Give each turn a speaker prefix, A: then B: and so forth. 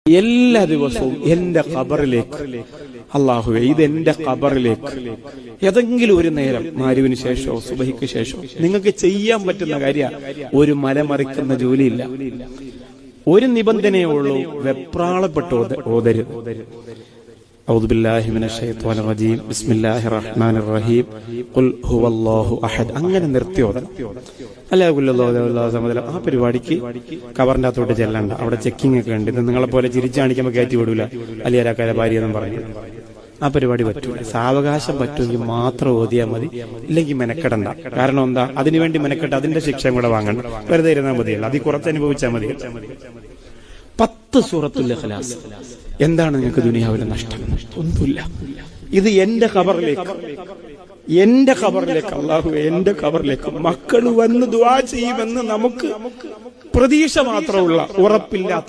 A: എല്ലാ ദിവസവും എന്റെ ഖബറിലേക്ക്, അല്ലാഹുവേ ഇതെന്റെ ഖബറിലേക്ക് ഏതെങ്കിലും ഒരു നേരം മഗ്‌രിബിന് ശേഷമോ സുബഹിക്ക് ശേഷമോ നിങ്ങൾക്ക് ചെയ്യാൻ പറ്റുന്ന കാര്യം ഒരു മലമറിക്കുന്ന ജോലിയില്ല. ഒരു നിബന്ധനയേ ഉള്ളൂ, വെപ്രാളപ്പെട്ട് ഓതരുത്. أعوذ بالله من الشيطان الرجيم بسم الله الرحمن الرحيم قل هو الله أحد അങ്ങനെ നിർത്തി ഓതണം. ആ പരിപാടിക്ക് കവറിന്റെ അകത്തോട്ട് ചെല്ലണ്ട. അവിടെ ചെക്കിംഗ് ഒക്കെ ഉണ്ട്. ഇത് നിങ്ങളെ പോലെ ചിരിച്ചാണിക്കുമ്പോൾ കയറ്റി വിടൂല അലിയാരാക്കാരെ ഭാര്യ എന്നും പറഞ്ഞു. ആ പരിപാടി പറ്റൂല. സാവകാശം പറ്റുമെങ്കിൽ മാത്രം ഓതിയാൽ മതി, ഇല്ലെങ്കിൽ മെനക്കെടണ്ട. കാരണം എന്താ, അതിനുവേണ്ടി മെനക്കെട്ട് അതിന്റെ ശിക്ഷയും കൂടെ വാങ്ങണ്ട. വെറുതെ ഇരുന്നാൽ മതിയല്ല, അതിൽ കുറച്ച് അനുഭവിച്ചാൽ മതി. 10 സൂറത്തുൽ ഇഖ്ലാസ്. എന്താണ് നിങ്ങൾക്ക് ദുനിയാവിലെ നഷ്ടം? ഒന്നുമില്ല. ഇത് എന്റെ ഖബറിലേക്ക്, എന്റെ ഖബറിലേക്ക്, അല്ലാഹു എന്റെ ഖബറിലേക്ക് മക്കൾ വന്ന് ദുആ ചെയ്യുമെന്ന് നമുക്ക് പ്രതീക്ഷ മാത്രമുള്ള, ഉറപ്പില്ലാത്ത